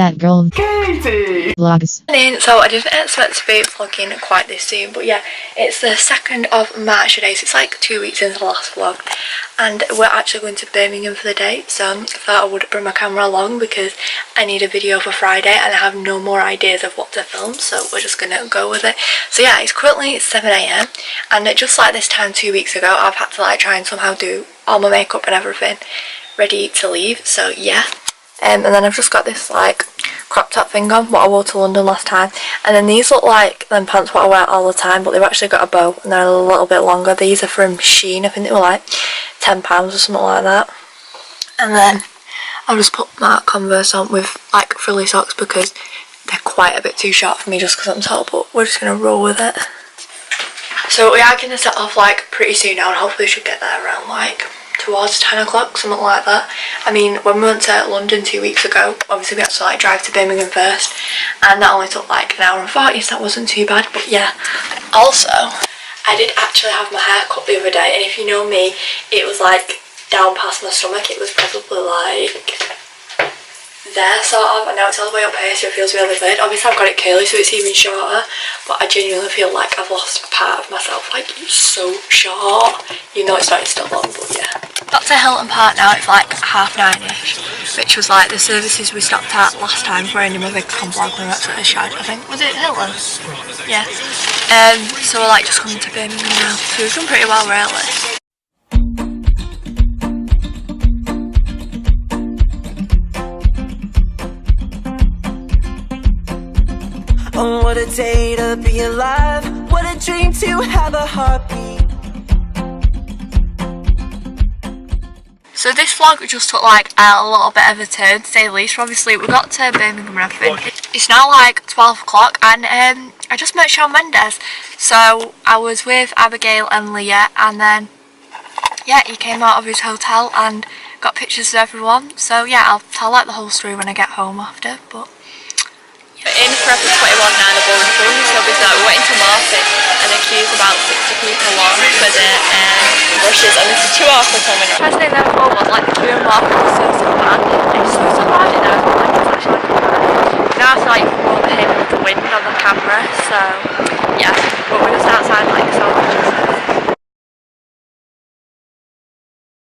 ThatGirlKatieVlogs. So I didn't expect to be vlogging quite this soon, but yeah, it's the 2nd of March today, so it's like 2 weeks into the last vlog, and we're actually going to Birmingham for the day, so I thought I would bring my camera along because I need a video for Friday and I have no more ideas of what to film, so we're just gonna go with it. So yeah, it's currently 7 AM and just like this time 2 weeks ago, I've had to like try and somehow do all my makeup and everything ready to leave, so yeah. And then I've just got this like crop top thing on, what I wore to London last time, and then these look like them pants what I wear all the time, but they've actually got a bow and they're a little bit longer. These are from Shein, I think they were like £10 or something like that. And then I've just put my Converse on with like frilly socks because they're quite a bit too short for me just because I'm tall, but we're just going to roll with it. So we are going to set off like pretty soon now, and hopefully we should get there around like towards 10 o'clock, something like that. I mean, when we went to London 2 weeks ago, obviously we had to like drive to Birmingham first, and that only took like an hour and 40, so that wasn't too bad. But yeah, also I did actually have my hair cut the other day, and if you know me, it was like down past my stomach. It was probably like there sort of, and now it's all the way up here, so it feels really weird. Obviously I've got it curly, so it's even shorter, but I genuinely feel like I've lost a part of myself. Like, it's so short. You know it's not, it's still long, but yeah. Got to Hilton Park now. It's like 9:30ish, which was like the services we stopped at last time for any of my big vlog when we went to the shed, I think. Was it Hilton? Yeah. So we're like just coming to Birmingham now, so we've done pretty well really. Oh, what a day to be alive. What a dream to have a heartbeat. So this vlog just took like a little bit of a turn, to say the least. Obviously we got to Birmingham and everything. It's now like 12 o'clock and I just met Shawn Mendes. So I was with Abigail and Leah, and then yeah, he came out of his hotel and got pictures of everyone. So yeah, I'll tell like the whole story when I get home after, but in Forever 21 Nine Bowling Green, so we went into market and the queue's about 60 people long for the rushes, and this is 2 hours for coming. The first thing there was like the queue in market was so bad, and it's so hard in there, like it's actually like bad. Now I feel like you can overhear the wind on the camera, so yeah, but we're just outside like so much.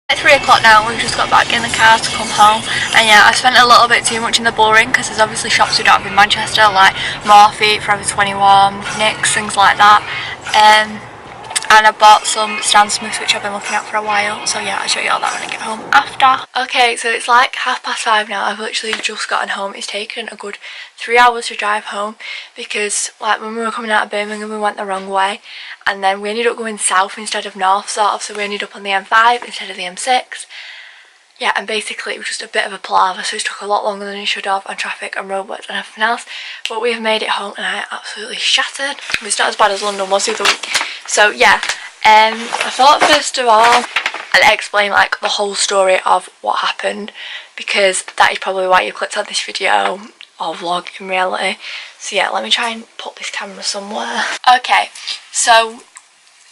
It's 3 o'clock now, we've just got back in the car to come home, and yeah, I spent a little bit too much in the Bullring because there's obviously shops we don't have in Manchester like Morphe, Forever 21, NYX, things like that, and I bought some Stan Smiths which I've been looking at for a while, so yeah, I'll show you all that when I get home after. Okay, so it's like 5:30 now. I've literally just gotten home. It's taken a good 3 hours to drive home because like when we were coming out of Birmingham we went the wrong way, and then we ended up going south instead of north sort of, so we ended up on the M5 instead of the M6. Yeah, and basically it was just a bit of a palaver, so it took a lot longer than it should have, and traffic and roadworks and everything else, but we've made it home and I am absolutely shattered. It's not as bad as London was the other week. So yeah, I thought first of all I'd explain like the whole story of what happened, because that is probably why you clicked on this video or vlog in reality. So yeah, let me try and put this camera somewhere. Okay, so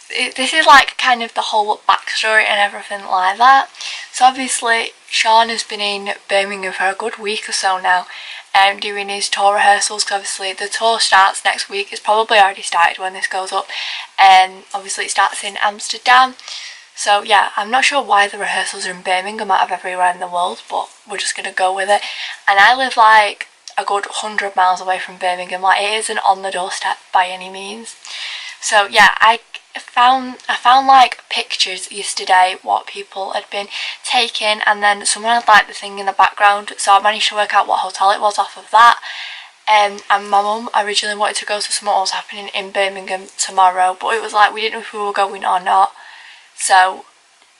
this is like kind of the whole backstory and everything like that. So obviously Shawn has been in Birmingham for a good week or so now, doing his tour rehearsals, because obviously the tour starts next week. It's probably already started when this goes up, and obviously it starts in Amsterdam. So yeah, I'm not sure why the rehearsals are in Birmingham out of everywhere in the world, but we're just going to go with it. And I live like a good 100 miles away from Birmingham, like it isn't on the doorstep by any means. So yeah, I found like pictures yesterday what people had been taking, and then someone had like the thing in the background, so I managed to work out what hotel it was off of that. And my mum originally wanted to go to something that was happening in Birmingham tomorrow, but it was like we didn't know if we were going or not. So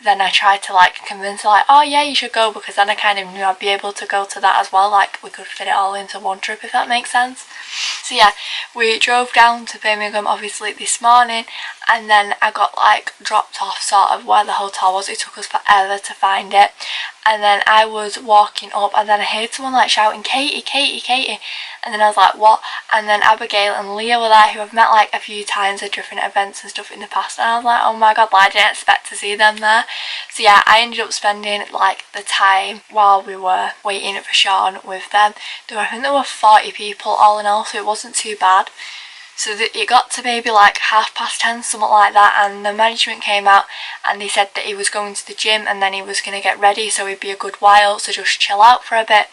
then I tried to like convince her like, oh yeah, you should go, because then I kind of knew I'd be able to go to that as well, like we could fit it all into one trip, if that makes sense. So yeah, we drove down to Birmingham obviously this morning, and then I got like dropped off sort of where the hotel was. It took us forever to find it, and then I was walking up and then I heard someone like shouting, Katie, Katie, Katie, And then I was like, what? And then Abigail and Leah were there, who I've met like a few times at different events and stuff in the past, and I was like, oh my god, like, I didn't expect to see them there. So yeah, I ended up spending like the time while we were waiting for Shawn with them. I think there were 40 people all in all, so it wasn't too bad. So it got to maybe like 10:30, something like that, and the management came out and they said that he was going to the gym and then he was going to get ready, so it'd be a good while, so just chill out for a bit.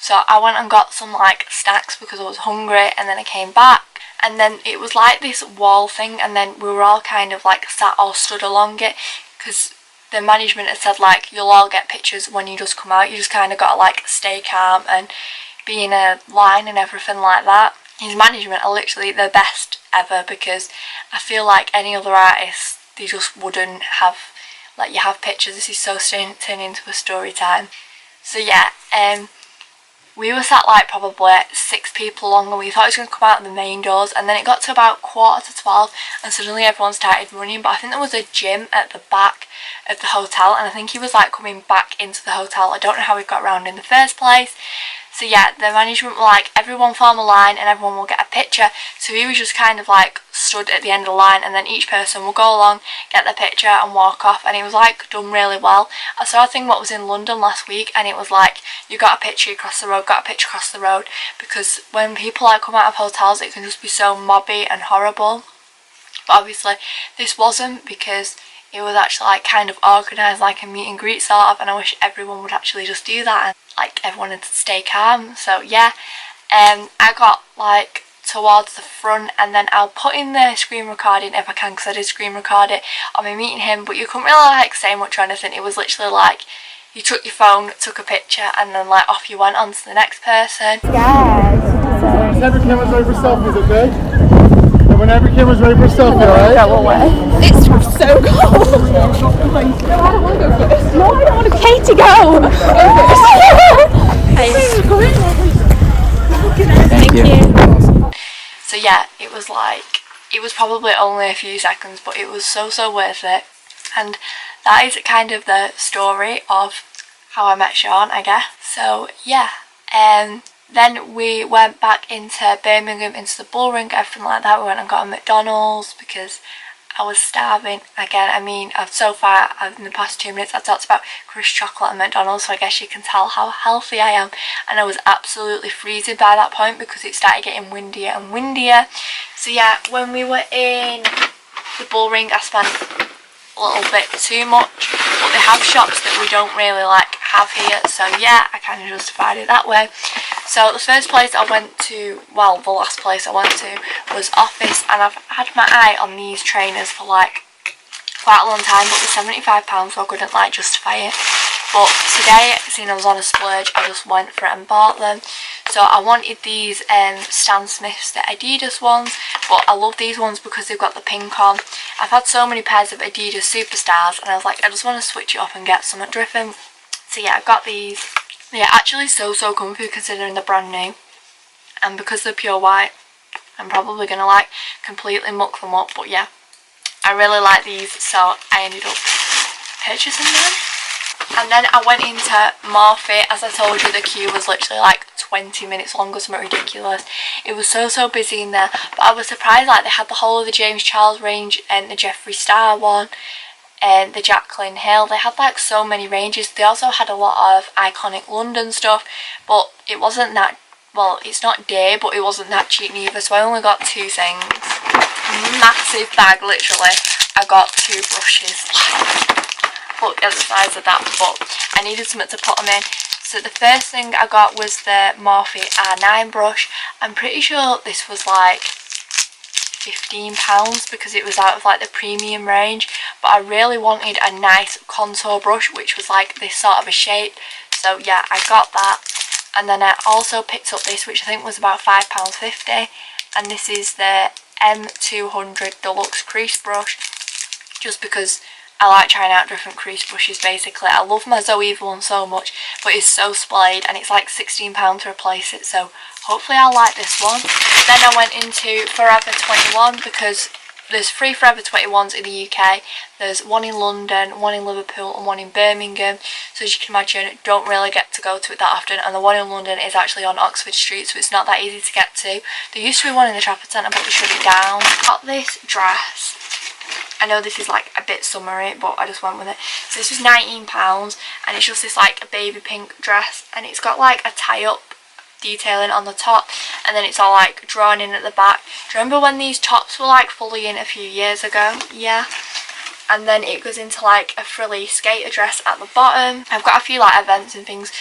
So I went and got some like snacks because I was hungry, and then I came back, and then it was like this wall thing, and then we were all kind of like sat or stood along it, because the management had said like, you'll all get pictures when you just come out, you just kind of got to like stay calm and be in a line and everything like that. His management are literally the best ever, because I feel like any other artists, they just wouldn't have, like, you have pictures. This is so turning into a story time. So yeah, we were sat like probably 6 people long, and we thought it was going to come out the main doors, and then it got to about 11:45 and suddenly everyone started running. But I think there was a gym at the back of the hotel, and I think he was like coming back into the hotel. I don't know how he got around in the first place. So yeah, the management were like, everyone form a line and everyone will get a picture. So he was just kind of like stood at the end of the line, and then each person will go along, get their picture and walk off, and it was like done really well. I saw a thing what was in London last week, and it was like, you got a picture across the road, got a picture across the road, because when people like come out of hotels, it can just be so mobby and horrible. But obviously this wasn't, because it was actually like kind of organised like a meet and greet sort of, and I wish everyone would actually just do that, and like everyone had to stay calm. So yeah, I got like towards the front, and then I'll put in the screen recording if I can, because I did screen record it on me meeting him, but you couldn't really like say much or anything. It was literally like, you took your phone, took a picture, and then like off you went on to the next person. Yeah. Whenever camera's ready for selfies, okay? And whenever camera's ready for selfie, alright? Go away. It's so cold. No, I don't want to go first. No, I don't want to. Katie, go! Go first. Thank you. So yeah, it was like, it was probably only a few seconds, but it was so worth it. And that is kind of the story of how I met Shawn, I guess. So yeah, then we went back into Birmingham, into the bullring, everything like that. We went and got a McDonald's because I was starving again. I mean, so far in the past 2 minutes I've talked about crisp chocolate and McDonald's, so I guess you can tell how healthy I am. And I was absolutely freezing by that point because it started getting windier and windier. So yeah, when we were in the bullring, I spent a little bit too much, but they have shops that we don't really like have here, so yeah, I kind of justified it that way. So the first place I went to, well, the last place I went to was Office, and I've had my eye on these trainers for like quite a long time, but they're £75, so I couldn't like justify it. But today, seeing I was on a splurge, I just went for it and bought them. So I wanted these Stan Smiths, the Adidas ones, but I love these ones because they've got the pink on. I've had so many pairs of Adidas Superstars, and I was like, I just want to switch it up and get something different. So yeah, I got these. They're actually so comfy considering they're brand new, and because they're pure white, I'm probably going to like completely muck them up, but yeah, I really like these, so I ended up purchasing them. And then I went into Morphe. As I told you, the queue was literally like 20 minutes long or something ridiculous. It was so busy in there, but I was surprised, like they had the whole of the James Charles range and the Jeffree Star one and the Jaclyn Hill. They had like so many ranges. They also had a lot of iconic London stuff, but it wasn't that, well, it's not dear, but it wasn't that cheap neither, so I only got 2 things. Massive bag, literally. I got 2 brushes. Look at the size of that, but I needed something to put them in. So the first thing I got was the Morphe R9 brush. I'm pretty sure this was like £15 because it was out of like the premium range, but I really wanted a nice contour brush which was like this sort of a shape, so yeah, I got that. And then I also picked up this, which I think was about £5.50, and this is the M200 Deluxe Crease Brush, just because I like trying out different crease brushes basically. I love my Zoeva one so much, but it's so splayed and it's like £16 to replace it, so hopefully I'll like this one. Then I went into Forever 21 because there's 3 Forever 21s in the UK, there's 1 in London, 1 in Liverpool and 1 in Birmingham, so as you can imagine don't really get to go to it that often, and the 1 in London is actually on Oxford Street, so it's not that easy to get to. There used to be 1 in the Trafford Centre but they shut it down. Got this dress, I know this is like a bit summery but I just went with it. So this was £19 and it's just this like a baby pink dress, and it's got like a tie up detailing on the top and then it's all like drawn in at the back. Do you remember when these tops were like fully in a few years ago? Yeah. And then it goes into like a frilly skater dress at the bottom. I've got a few like events and things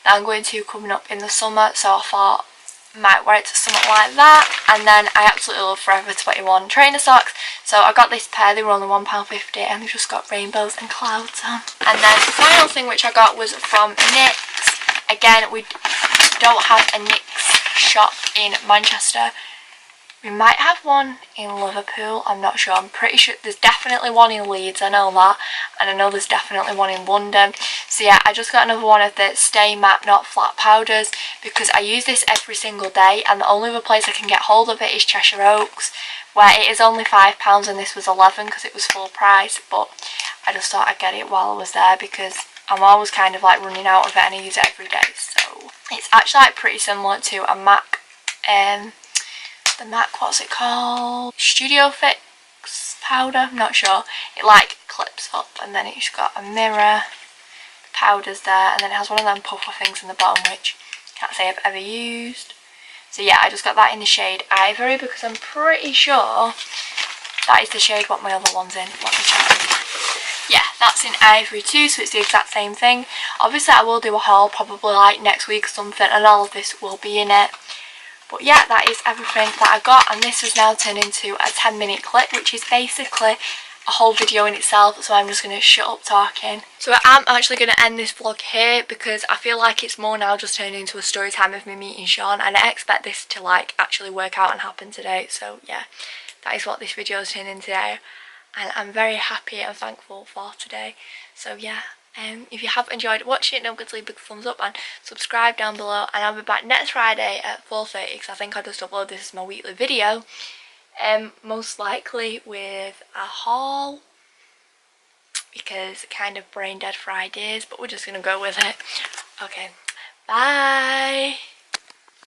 that I'm going to coming up in the summer, so I thought I might wear it to something like that. And then I absolutely love Forever 21 trainer socks, so I got this pair. They were only £1.50 and they've just got rainbows and clouds on. And then the final thing which I got was from NYX. Again, we don't have a NYX shop in Manchester. We might have one in Liverpool, I'm not sure. I'm pretty sure there's definitely one in Leeds, I know that, and I know there's definitely one in London. So yeah, I just got another one of the Stay Matte Not Flat powders because I use this every single day, and the only other place I can get hold of it is Cheshire Oaks, where it is only £5 and this was £11 because it was full price. But I just thought I'd get it while I was there because I'm always kind of like running out of it and I use it every day. So it's actually like pretty similar to a MAC, the MAC, what's it called? Studio Fix powder, I'm not sure. It like clips up and then it's got a mirror, powders there, and then it has one of them puffer things in the bottom which I can't say I've ever used. So yeah, I just got that in the shade Ivory because I'm pretty sure that is the shade what my other one's in. Let me check. Yeah, that's in Ivory too, so it's the exact same thing. Obviously I will do a haul probably like next week or something, and all of this will be in it. But yeah, that is everything that I got, and this has now turned into a 10-minute clip, which is basically a whole video in itself, so I'm just going to shut up talking. So I'm actually going to end this vlog here because I feel like it's more now just turned into a story time of me meeting Shawn, and I expect this to like actually work out and happen today. So yeah, that is what this video has turned into today, and I'm very happy and thankful for today. So yeah. If you have enjoyed watching it, don't forget to leave a big thumbs up and subscribe down below, and I'll be back next Friday at 4:30 because I think I'll just upload this as my weekly video, most likely with a haul because kind of brain dead Fridays, but we're just gonna go with it. Okay, bye.